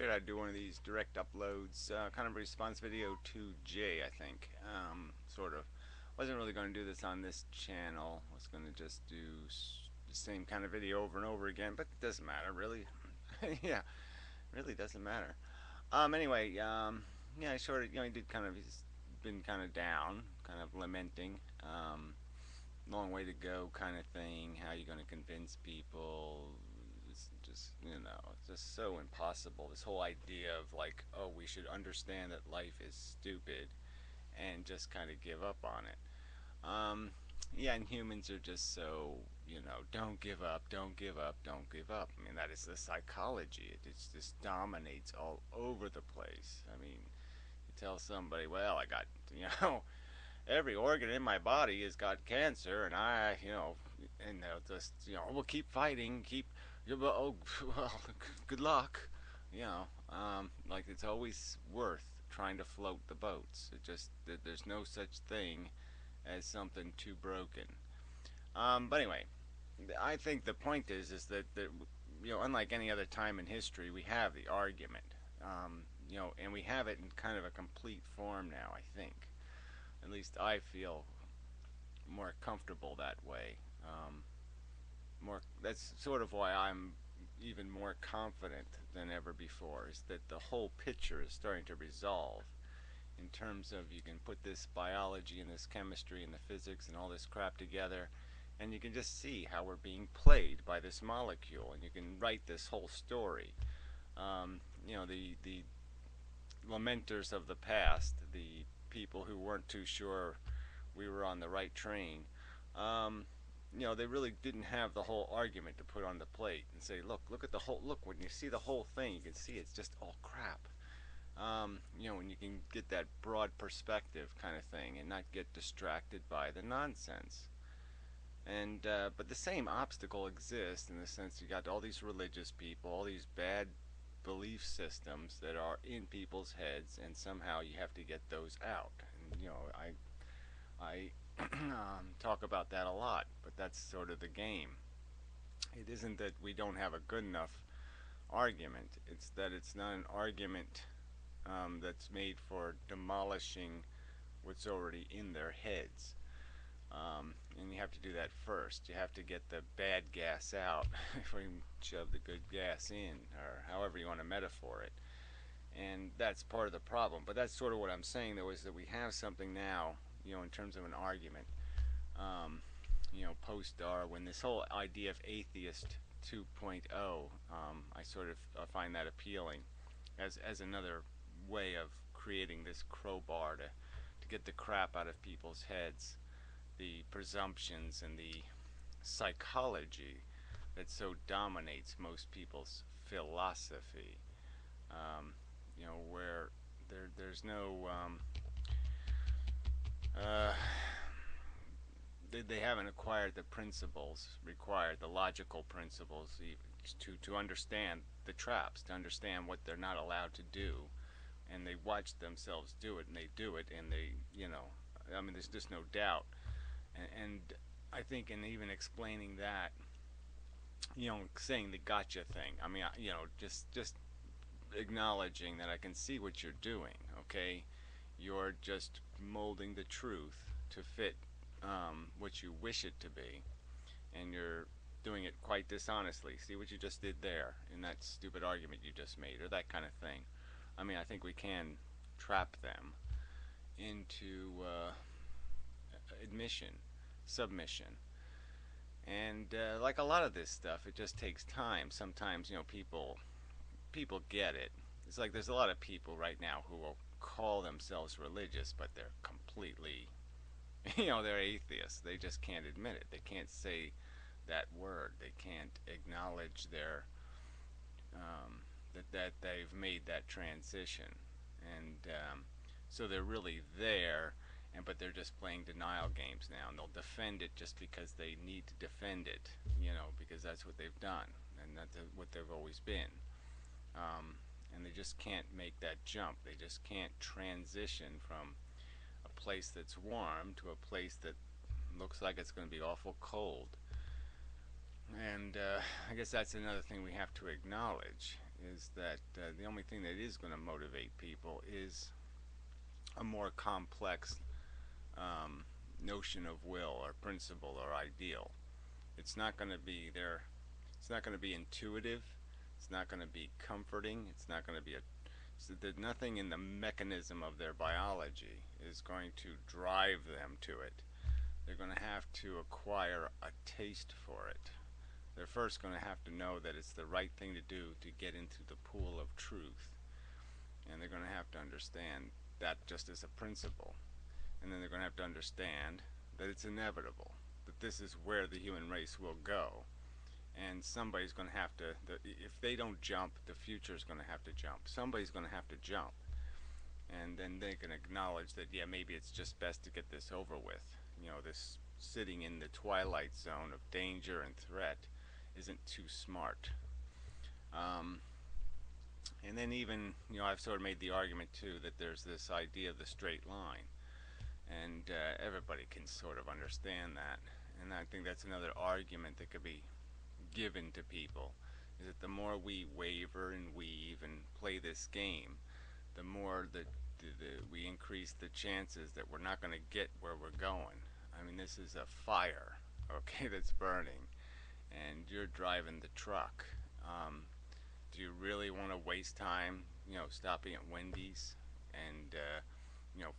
figured I'd do one of these direct uploads, kind of a response video to Jay, I think. Sort of. Wasn't really going to do this on this channel. Was going to just do the same kind of video over and over again, but it doesn't matter, really. Yeah, really doesn't matter. Anyway, yeah, I sort of, he did kind of, he's been kind of down, kind of lamenting. Long way to go kind of thing. How are you going to convince people? It's just, it's just so impossible. This whole idea of like, oh, we should understand that life is stupid and just kind of give up on it. Yeah, and humans are just so, don't give up, don't give up, don't give up. I mean, that is the psychology. It just dominates all over the place. I mean, you tell somebody, well, I got, every organ in my body has got cancer, and and they'll just, we'll keep fighting, oh, well, good luck, like it's always worth trying to float the boats. There's no such thing as something too broken. But anyway, I think the point is that unlike any other time in history, we have the argument, and we have it in kind of a complete form now. I think. At least I feel more comfortable that way. More. That's sort of why I'm even more confident than ever before. Is that the whole picture is starting to resolve in terms of you can put this biology and this chemistry and the physics and all this crap together, and you can just see how we're being played by this molecule, and you can write this whole story. The lamenters of the past, the people who weren't too sure we were on the right train, they really didn't have the whole argument to put on the plate and say, look at the whole, look, when you see the whole thing, you can see it's just all crap. When you can get that broad perspective kind of thing and not get distracted by the nonsense. And, but the same obstacle exists in the sense you got all these religious people, all these bad belief systems that are in people's heads, and somehow you have to get those out. And I talk about that a lot, but that's sort of the game. It isn't that we don't have a good enough argument. It's that it's not an argument that's made for demolishing what's already in their heads. And you have to do that first. You have to get the bad gas out before you shove the good gas in, or however you want to metaphor it. And that's part of the problem. But that's sort of what I'm saying, though, is that we have something now, in terms of an argument, post-Darwin, this whole idea of atheist 2.0, I sort of find that appealing as another way of creating this crowbar to get the crap out of people's heads, the presumptions and the psychology that so dominates most people's philosophy, where there's no they haven't acquired the principles required, the logical principles to understand the traps, to understand what they're not allowed to do, and they watch themselves do it, and they do it, and they, there's just no doubt. And I think in even explaining that, saying the gotcha thing, just acknowledging that I can see what you're doing, okay? You're just molding the truth to fit what you wish it to be, and you're doing it quite dishonestly. See what you just did there in that stupid argument you just made, or that kind of thing. I think we can trap them into submission. And like a lot of this stuff, it just takes time. Sometimes, people get it. It's like there's a lot of people right now who will call themselves religious, but they're completely, they're atheists. They just can't admit it. They can't say that word. They can't acknowledge their that they've made that transition, and so they're really there, but they're just playing denial games now, and they'll defend it just because they need to defend it, because that's what they've done, and that's what they've always been. And they just can't make that jump. They just can't transition from a place that's warm to a place that looks like it's going to be awful cold. And I guess that's another thing we have to acknowledge, is that the only thing that is going to motivate people is a more complex um, notion of will or principle or ideal. It's not going to be there. It's not going to be intuitive. It's not going to be comforting. It's not going to be a. So there's nothing in the mechanism of their biology is going to drive them to it. They're going to have to acquire a taste for it. They're first going to have to know that it's the right thing to do to get into the pool of truth. And they're going to have to understand that just as a principle. And then they're going to have to understand that it's inevitable, that this is where the human race will go. And somebody's going to have to, if they don't jump, the future is going to have to jump. Somebody's going to have to jump. And then they can acknowledge that, yeah, maybe it's just best to get this over with. You know, this sitting in the twilight zone of danger and threat isn't too smart. Um, and then even, I've sort of made the argument too that there's this idea of the straight line. And everybody can sort of understand that. And I think that's another argument that could be given to people, is that the more we waver and weave and play this game, the more that we increase the chances that we're not going to get where we're going. I mean, this is a fire, okay, that's burning, and you're driving the truck. Do you really want to waste time, stopping at Wendy's and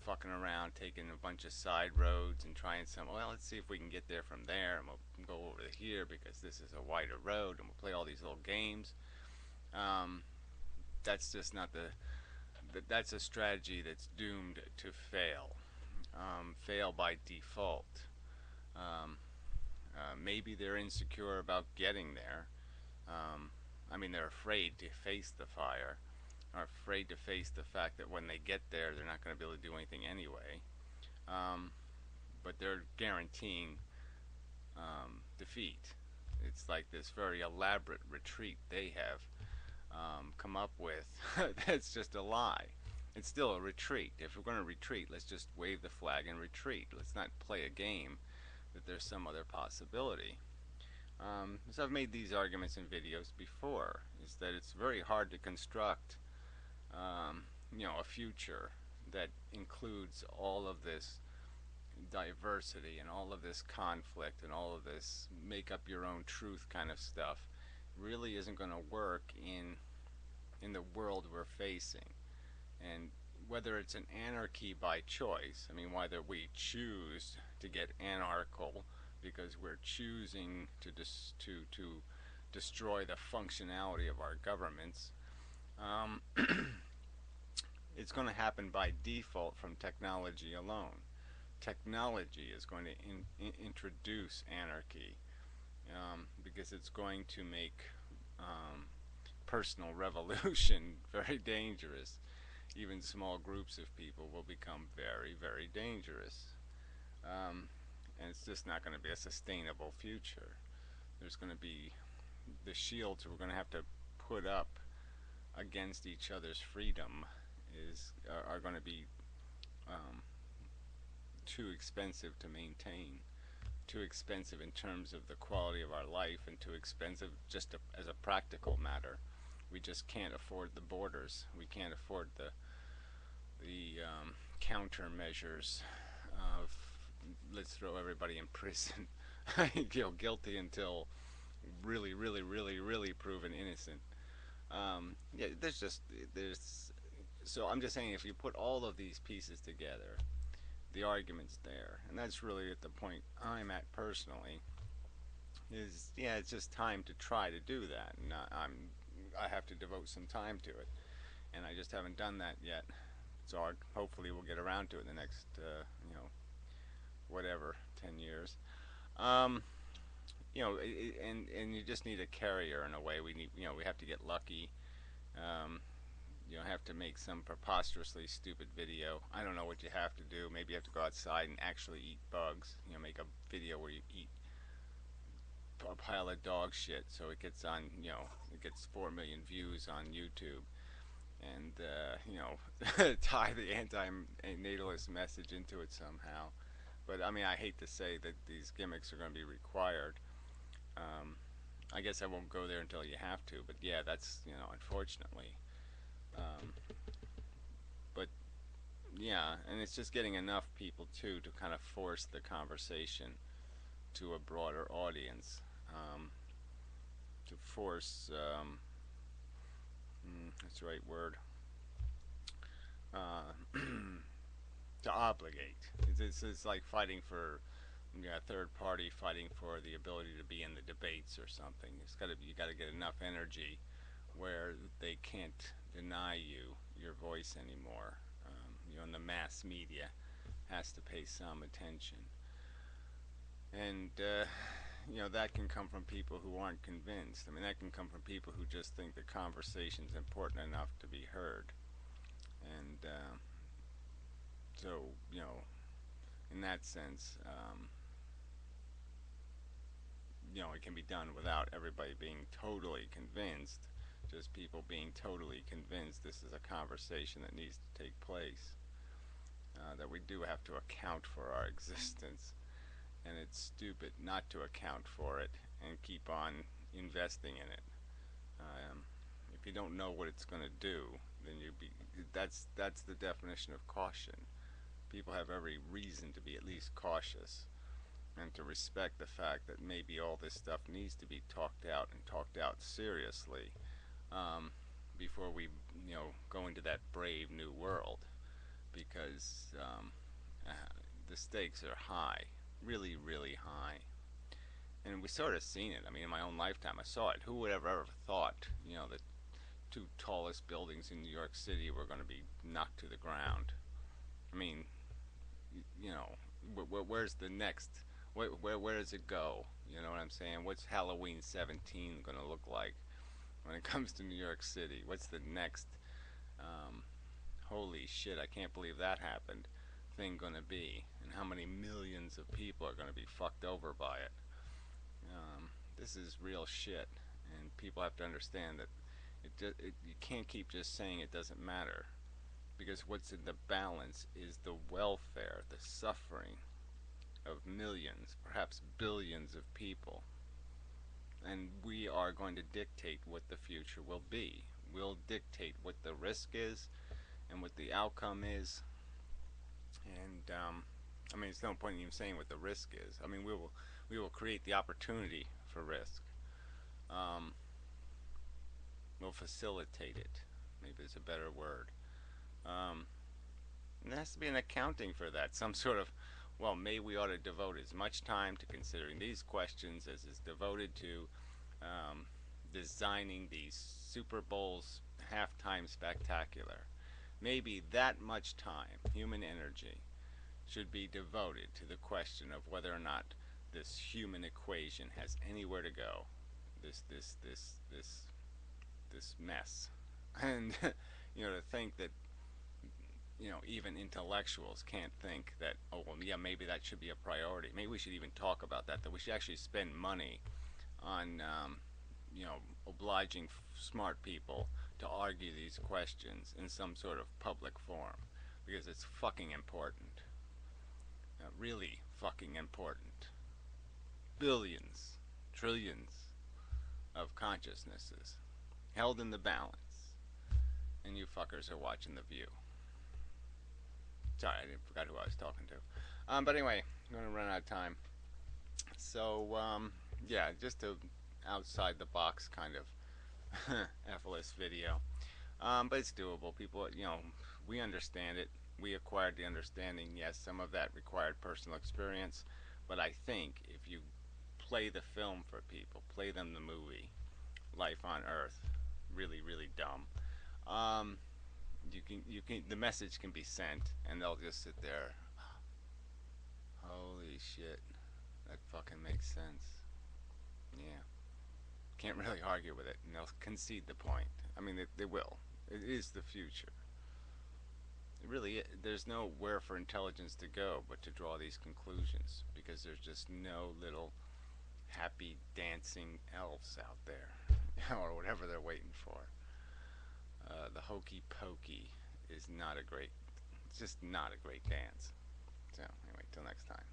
fucking around, taking a bunch of side roads and trying some, well, let's see if we can get there from there, and we'll go over to here because this is a wider road, and we'll play all these little games. Um, that's just not that's a strategy that's doomed to fail. Fail by default. Um, Maybe they're insecure about getting there. I mean, they're afraid to face the fire, are afraid to face the fact that when they get there, they're not going to be able to do anything anyway. Um, but they're guaranteeing defeat. It's like this very elaborate retreat they have come up with. That's just a lie. It's still a retreat. If we're going to retreat, let's just wave the flag and retreat. Let's not play a game that there's some other possibility. So I've made these arguments in videos before, is that it's very hard to construct a future that includes all of this diversity and all of this conflict and all of this make up your own truth kind of stuff. Really isn't going to work in the world we're facing. And whether it's an anarchy by choice, I mean, whether we choose to get anarchical because we're choosing to destroy the functionality of our governments, it's going to happen by default from technology alone. Technology is going to introduce anarchy because it's going to make personal revolution very dangerous. Even small groups of people will become very, very dangerous. And it's just not going to be a sustainable future. There's going to be the shields we're going to have to put up against each other's freedom are going to be too expensive to maintain, too expensive in terms of the quality of our life, and too expensive just as a practical matter. We just can't afford the borders. We can't afford the countermeasures of let's throw everybody in prison, guilty until really, really, really, really proven innocent. Yeah, there's. So I'm just saying, if you put all of these pieces together, the argument's there, and that's really at the point I'm at personally. Yeah, it's just time to try to do that, and I have to devote some time to it, and I just haven't done that yet. So hopefully we'll get around to it in the next, whatever, 10 years. Um, and you just need a carrier in a way. We have to get lucky. Um, you have to make some preposterously stupid video. I don't know what you have to do. Maybe you have to go outside and actually eat bugs. Make a video where you eat a pile of dog shit so it gets on, it gets 4 million views on YouTube. And, tie the anti-natalist message into it somehow. But, I mean, I hate to say that these gimmicks are going to be required. I guess I won't go there until you have to, but yeah, that's, unfortunately. Um, but yeah, and it's just getting enough people too to kind of force the conversation to a broader audience, to force, that's the right word, uh, to obligate. It's like fighting for, a third party fighting for the ability to be in the debates or something. You got to get enough energy where they can't deny you your voice anymore. And the mass media has to pay some attention, and that can come from people who aren't convinced. I mean, that can come from people who just think the conversation's important enough to be heard, and so in that sense, it can be done without everybody being totally convinced. Just people being totally convinced this is a conversation that needs to take place. That we do have to account for our existence, and it's stupid not to account for it and keep on investing in it. Um, if you don't know what it's going to do, then that's the definition of caution. People have every reason to be at least cautious and to respect the fact that maybe all this stuff needs to be talked out and talked out seriously, um, before we go into that brave new world, because the stakes are high, really, really high. And we sort of seen it. I mean, in my own lifetime, I saw it. Who would have ever thought, the two tallest buildings in New York City were going to be knocked to the ground? I mean, where's the next? Where does it go? You know what I'm saying? What's Halloween 17 going to look like when it comes to New York City? What's the next? Um, Holy shit! I can't believe that happened. Thing going to be, and how many millions of people are going to be fucked over by it? This is real shit, and people have to understand that you can't keep just saying it doesn't matter, because what's in the balance is the welfare, the suffering of millions, perhaps billions of people. And we are going to dictate what the future will be. We'll dictate what the risk is and what the outcome is. And I mean, it's no point in even saying what the risk is. I mean, we will create the opportunity for risk. Um, we'll facilitate it. Maybe it's a better word. Um, and there has to be an accounting for that. Some sort of, well, maybe we ought to devote as much time to considering these questions as is devoted to um, designing these Super Bowls halftime spectacular. Maybe that much time, human energy, should be devoted to the question of whether or not this human equation has anywhere to go. This mess, and to think that even intellectuals can't think that, oh well, yeah, maybe that should be a priority. Maybe we should even talk about that. That we should actually spend money on obliging smart people to argue these questions in some sort of public forum, because it's fucking important. Really fucking important. Billions, trillions of consciousnesses held in the balance, and you fuckers are watching The View. Sorry, I forgot who I was talking to. But anyway, I'm going to run out of time. So, yeah, just a outside the box kind of Efilist video. But it's doable. People, we understand it. We acquired the understanding. Yes, some of that required personal experience. But I think if you play the film for people, play them the movie, Life on Earth, really, really dumb. The message can be sent, and they'll just sit there. Holy shit, that fucking makes sense. Yeah, can't really argue with it, and they'll concede the point. I mean, they will. It is the future. It really, there's nowhere for intelligence to go but to draw these conclusions, because there's just no little happy dancing elves out there, or whatever they're waiting for. The hokey pokey is not a great, it's just not a great dance. So anyway, till next time.